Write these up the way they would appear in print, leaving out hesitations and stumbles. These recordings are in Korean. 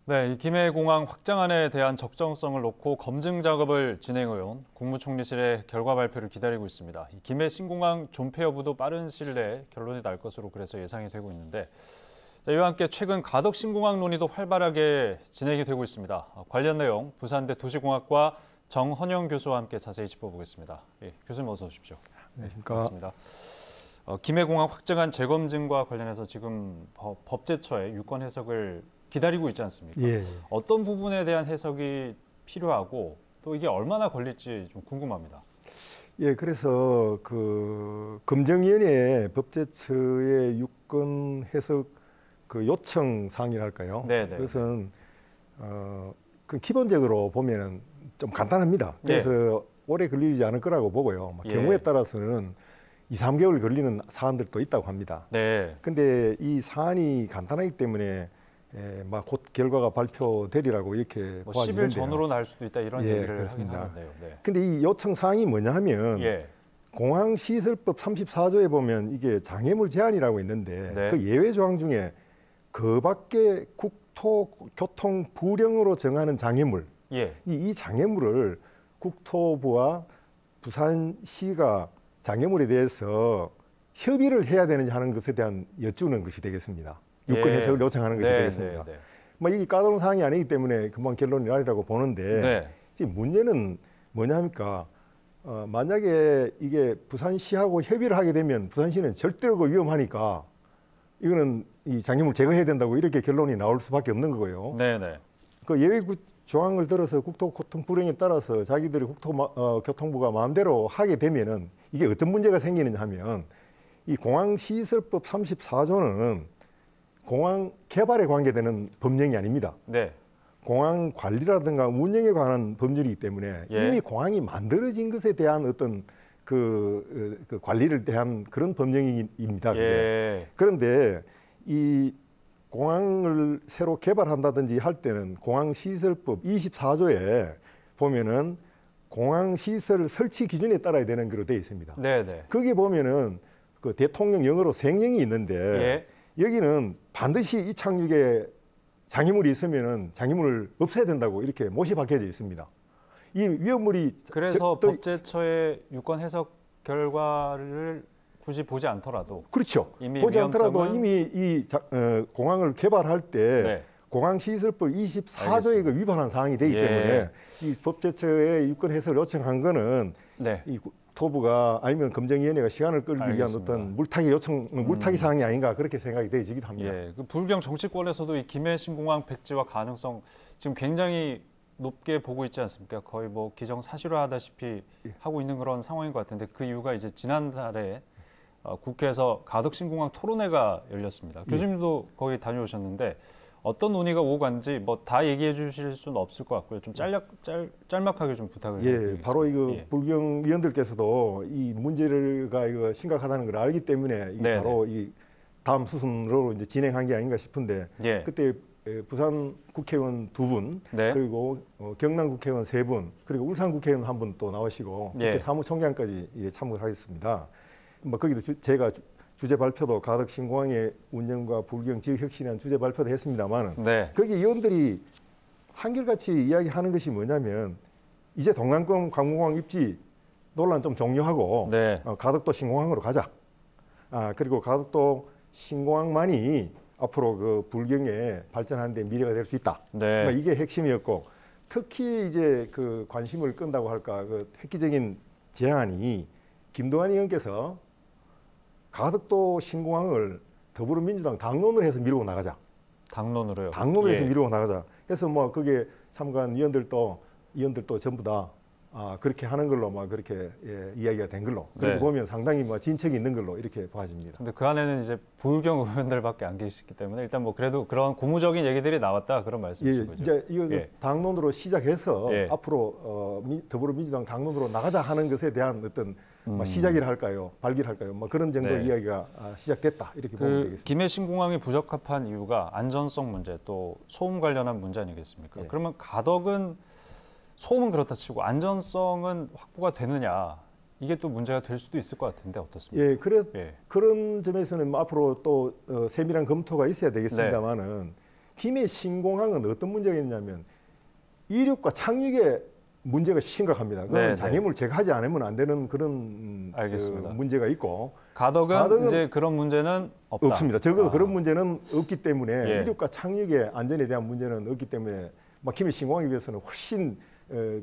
네, 이 김해공항 확장안에 대한 적정성을 놓고 검증 작업을 진행해온 국무총리실의 결과 발표를 기다리고 있습니다. 이 김해 신공항 존폐 여부도 빠른 시일 내에 결론이 날 것으로 그래서 예상이 되고 있는데, 이와 함께 최근 가덕 신공항 논의도 활발하게 진행이 되고 있습니다. 관련 내용 부산대 도시공학과 정헌영 교수와 함께 자세히 짚어보겠습니다. 예, 교수님 어서 오십시오. 네, 반갑습니다. 김해공항 확장안 재검증과 관련해서 지금 법제처의 유권 해석을 기다리고 있지 않습니까? 예. 어떤 부분에 대한 해석이 필요하고 또 이게 얼마나 걸릴지 좀 궁금합니다. 예, 그래서 그 검증위원회 법제처의 유권 해석 그 요청 사항이랄까요? 네네. 그것은 그 기본적으로 보면은 좀 간단합니다. 그래서 네. 오래 걸리지 않을 거라고 보고요. 예. 경우에 따라서는 2, 3개월 걸리는 사안들도 있다고 합니다. 네. 근데 이 사안이 간단하기 때문에 막 곧 결과가 발표되리라고 이렇게 뭐 보아지는데요. 10일 전후로 날 수도 있다 이런 예, 얘기를 그렇습니다. 하긴 하는데요. 네. 근데 이 요청 사항이 뭐냐 하면 예. 공항시설법 34조에 보면 이게 장애물 제한이라고 있는데 네. 그 예외 조항 중에 그 밖에 국토교통부령으로 정하는 장애물, 예. 이 장애물을 국토부와 부산시가 장애물에 대해서 협의를 해야 되는지 하는 것에 대한 여쭈는 것이 되겠습니다. 유권 예. 해석을 요청하는 것이 네, 되겠습니다. 네, 네. 뭐 이게 까다로운 사항이 아니기 때문에 금방 결론이 나리라고 보는데 네. 지금 문제는 뭐냐 합니까? 만약에 이게 부산시하고 협의를 하게 되면 부산시는 절대로 그 위험하니까 이거는 이 장애물 제거해야 된다고 이렇게 결론이 나올 수밖에 없는 거고요. 네, 네. 그 예외 조항을 들어서 국토교통부령에 따라서 자기들이 국토교통부가 마음대로 하게 되면은 이게 어떤 문제가 생기느냐 하면 이 공항시설법 34조는 공항 개발에 관계되는 법령이 아닙니다. 네. 공항 관리라든가 운영에 관한 법률이기 때문에 예. 이미 공항이 만들어진 것에 대한 어떤 그 관리를 대한 그런 법령입니다. 예. 그런데 이 공항을 새로 개발한다든지 할 때는 공항시설법 24조에 보면은 공항시설 설치 기준에 따라야 되는 거로 되어 있습니다. 네네. 거기 보면은 그 대통령 영어로 생령이 있는데 예. 여기는 반드시 이 착륙에 장애물이 있으면은 장애물을 없애야 된다고 이렇게 못이 박혀져 있습니다. 이 위험물이 그래서 법제처의 유권 해석 결과를 굳이 보지 않더라도 그렇죠. 이미 보지 않더라도 위험성은... 이미 이 공항을 개발할 때 네. 공항시설법 24조에 그 위반한 사항이 되기 예. 때문에 이 법제처의 유권 해석을 요청한 거는 네. 이 국토부가 아니면 검증위원회가 시간을 끌기 위한 알겠습니다. 어떤 물타기 사항이 아닌가 그렇게 생각이 되어지기도 합니다. 예. 그 불경 정치권에서도 이 김해 신공항 백지화 가능성 지금 굉장히 높게 보고 있지 않습니까? 거의 뭐 기정사실화하다시피 하고 있는 그런 상황인 것 같은데 그 이유가 이제 지난달에 국회에서 가덕 신공항 토론회가 열렸습니다. 교수님도 거기 다녀오셨는데 어떤 논의가 오고 간지 뭐 다 얘기해 주실 수는 없을 것 같고요. 좀 짤막하게 좀 부탁을 드리겠습니다. 바로 이거 불경 위원들께서도 이 문제가 이거 심각하다는 걸 알기 때문에 이게 바로 이 다음 수순으로 이제 진행한 게 아닌가 싶은데 그때 부산 국회의원 2분 그리고 경남 국회의원 3분 그리고 울산 국회의원 1분 또 나오시고 국회 사무총장까지 참석을 하겠습니다. 뭐 거기도 제가 주제 발표도 가덕 신공항의 운영과 불경 지역 혁신이라는 주제 발표도 했습니다만 거기 의원들이 한결같이 이야기하는 것이 뭐냐면 이제 동남권 관공항 입지 논란 좀 종료하고 가덕도 신공항으로 가자. 그리고 가덕도 신공항만이 앞으로 그 불경에 발전하는 데 미래가 될 수 있다. 이게 핵심이었고 특히 이제 그 관심을 끈다고 할까 그 획기적인 제안이 김동완 의원께서 가덕도 신공항을 더불어민주당 당론으로 해서 미루고 나가자. 당론으로요? 당론으로 해서 미루고 나가자. 그래서 뭐 그게 참가한 의원들도 전부 다 그렇게 하는 걸로 막 그렇게 이야기가 된 걸로. 그리고 보면 상당히 뭐 진척이 있는 걸로 이렇게 보아집니다. 근데 그 안에는 이제 불경 의원들밖에 안 계시기 때문에 일단 뭐 그래도 그런 고무적인 얘기들이 나왔다 그런 말씀이신 거죠? 이제 이거 당론으로 시작해서 앞으로 더불어민주당 당론으로 나가자 하는 것에 대한 어떤 시작이라 할까요, 발기를 할까요, 뭐 그런 정도 이야기가 시작됐다 이렇게 보면 되겠습니다. 김해 신공항이 부적합한 이유가 안전성 문제 또 소음 관련한 문제 아니겠습니까? 그러면 가덕은 소음은 그렇다 치고 안전성은 확보가 되느냐 이게 또 문제가 될 수도 있을 것 같은데 어떻습니까? 그런 점에서는 앞으로 또 세밀한 검토가 있어야 되겠습니다만은 김해 신공항은 어떤 문제가 있냐면 이륙과 착륙에 문제가 심각합니다. 그건 장애물 제거하지 않으면 안 되는 그런 문제가 있고 가덕은 이제 그런 문제는 없습니다. 적어도 그런 문제는 없기 때문에 이륙과 착륙의 안전에 대한 문제는 없기 때문에 김해 신공항에 비해서는 훨씬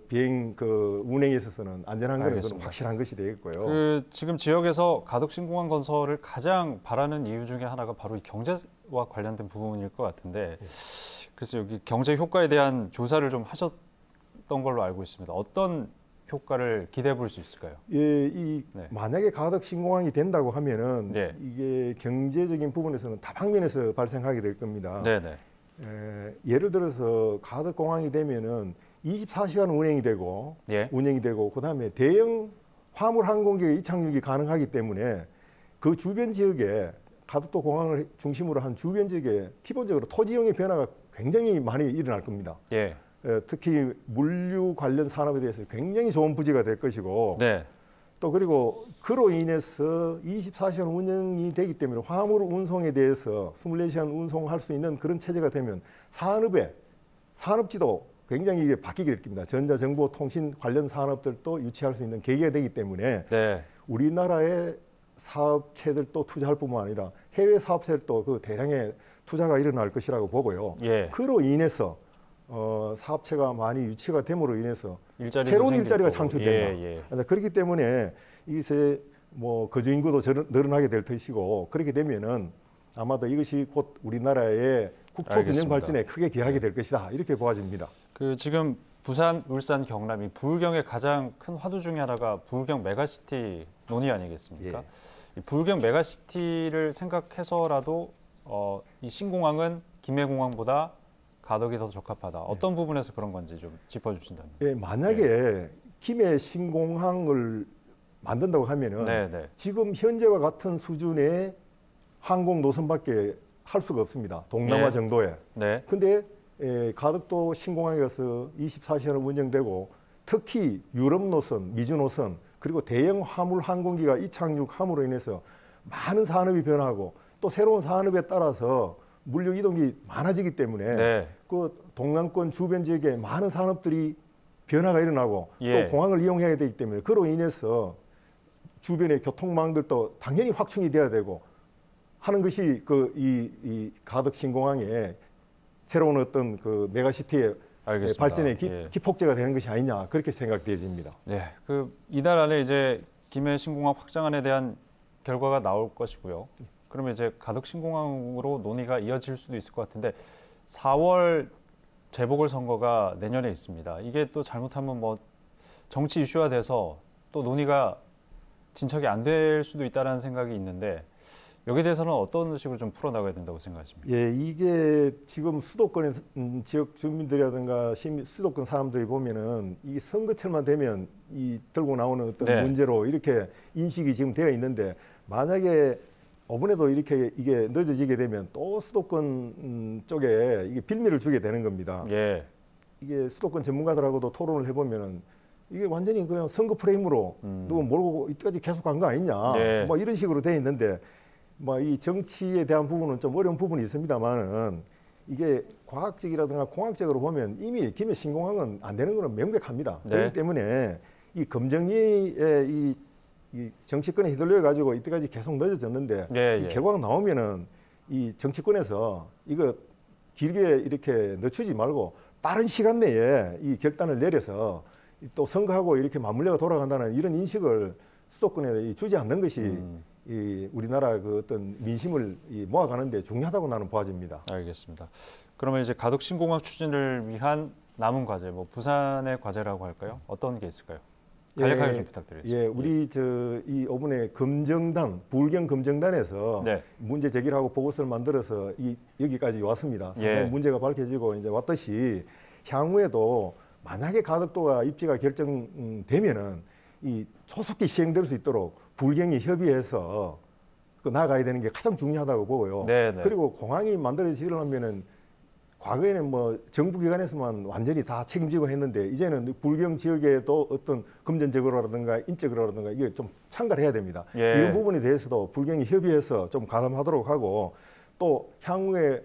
비행 운행에 있어서는 안전한 것은 확실한 것이 되겠고요. 지금 지역에서 가덕 신공항 건설을 가장 바라는 이유 중에 하나가 바로 이 경제와 관련된 부분일 것 같은데 그래서 여기 경제 효과에 대한 조사를 좀 하셨던 걸로 알고 있습니다. 어떤 효과를 기대해 볼 수 있을까요? 만약에 가덕 신공항이 된다고 하면은 이게 경제적인 부분에서는 다방면에서 발생하게 될 겁니다. 예를 들어서 가덕 공항이 되면은 24시간 운행이 되고 그다음에 대형 화물 항공기의 이착륙이 가능하기 때문에 그 주변 지역에 가덕도 공항을 중심으로 한 주변 지역에 기본적으로 토지형의 변화가 굉장히 많이 일어날 겁니다. 특히 물류 관련 산업에 대해서 굉장히 좋은 부지가 될 것이고 또 그리고 그로 인해서 24시간 운영이 되기 때문에 화물 운송에 대해서 24시간 운송할 수 있는 그런 체제가 되면 산업지도 굉장히 바뀌게 될 겁니다. 전자정보통신 관련 산업들도 유치할 수 있는 계기가 되기 때문에 우리나라의 사업체들도 투자할 뿐만 아니라 해외 사업체들도 그 대량의 투자가 일어날 것이라고 보고요. 그로 인해서 사업체가 많이 유치가 됨으로 인해서 새로운 일자리가 창출된다. 그래서 그렇기 때문에 이것에 거주 인구도 늘어나게 될 것이고 그렇게 되면은 아마도 이것이 곧 우리나라의 국토 균형 발전에 크게 기여하게 될 것이다. 이렇게 보아집니다. 지금 부산, 울산, 경남 이 부울경의 가장 큰 화두 중에 하나가 부울경 메가시티 논의 아니겠습니까? 이 부울경 메가시티를 생각해서라도 이 신공항은 김해공항보다 가덕이 더 적합하다. 어떤 부분에서 그런 건지 좀 짚어주신다면. 만약에 김해 신공항을 만든다고 하면은 지금 현재와 같은 수준의 항공 노선밖에 할 수가 없습니다. 동남아 정도에. 근데 가덕도 신공항에 가서 24시간 운영되고 특히 유럽 노선, 미주 노선 그리고 대형 화물 항공기가 이착륙함으로 인해서 많은 산업이 변하고 또 새로운 산업에 따라서 물류 이동이 많아지기 때문에 그 동남권 주변 지역에 많은 산업들이 변화가 일어나고 또 공항을 이용해야 되기 때문에 그로 인해서 주변의 교통망들도 당연히 확충이 돼야 되고 하는 것이 이 가덕 신공항의 새로운 어떤 그 메가시티의 발전의 기폭제가 되는 것이 아니냐 그렇게 생각되어집니다. 이달 안에 이제 김해 신공항 확장안에 대한 결과가 나올 것이고요. 그러면 이제 가덕 신공항으로 논의가 이어질 수도 있을 것 같은데 4월 재보궐선거가 내년에 있습니다. 이게 또 잘못하면 정치 이슈화 돼서 또 논의가 진척이 안 될 수도 있다는 생각이 있는데 여기에 대해서는 어떤 식으로 좀 풀어나가야 된다고 생각하십니까? 이게 지금 수도권의 지역 주민들이라든가 수도권 사람들이 보면은 이 선거철만 되면 이 들고 나오는 어떤 문제로 이렇게 인식이 지금 되어 있는데 만약에 이번에도 이렇게 이게 늦어지게 되면 또 수도권 쪽에 이게 빌미를 주게 되는 겁니다. 이게 수도권 전문가들하고도 토론을 해보면은 이게 완전히 그냥 선거 프레임으로 누구 몰고 이때까지 계속 간 거 아니냐 이런 식으로 돼 있는데 이 정치에 대한 부분은 좀 어려운 부분이 있습니다만은 이게 과학적이라든가 공학적으로 보면 이미 김해 신공항은 안 되는 거는 명백합니다. 그렇기 때문에 이 검정리의 이 정치권에 휘둘려 가지고 이때까지 계속 늦어졌는데 이 결과가 나오면은 이 정치권에서 이거 길게 이렇게 늦추지 말고 빠른 시간 내에 이 결단을 내려서 또 선거하고 이렇게 맞물려가 돌아간다는 이런 인식을 수도권에 주지 않는 것이 이 우리나라 그 어떤 민심을 모아가는데 중요하다고 나는 보아집니다. 알겠습니다. 그러면 이제 가덕 신공항 추진을 위한 남은 과제, 부산의 과제라고 할까요? 어떤 게 있을까요? 간략하게 좀 부탁드리겠습니다. 우리 이 이번에 검정단, 부울경 검정단에서 문제 제기를 하고 보고서를 만들어서 여기까지 왔습니다. 문제가 밝혀지고 이제 왔듯이 향후에도 만약에 가덕도가 입지가 결정되면은 이 조속히 시행될 수 있도록 부울경이 협의해서 나아가야 되는 게 가장 중요하다고 보고요. 그리고 공항이 만들어지려면은 과거에는 정부 기관에서만 완전히 다 책임지고 했는데 이제는 부울경 지역에도 어떤 금전적으로라든가 인적으로라든가 이게 좀 참가를 해야 됩니다. 이런 부분에 대해서도 부울경이 협의해서 좀 가담하도록 하고 또 향후에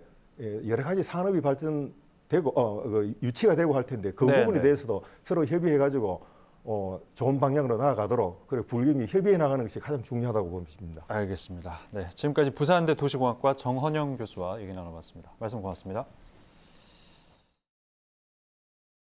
여러 가지 산업이 발전되고 유치가 되고 할 텐데 그 네, 부분에 네. 대해서도 서로 협의해가지고 좋은 방향으로 나아가도록 그래 불경히 협의해 나가는 것이 가장 중요하다고 봅니다. 알겠습니다. 네, 지금까지 부산대 도시공학과 정헌영 교수와 얘기 나눠봤습니다. 말씀 고맙습니다.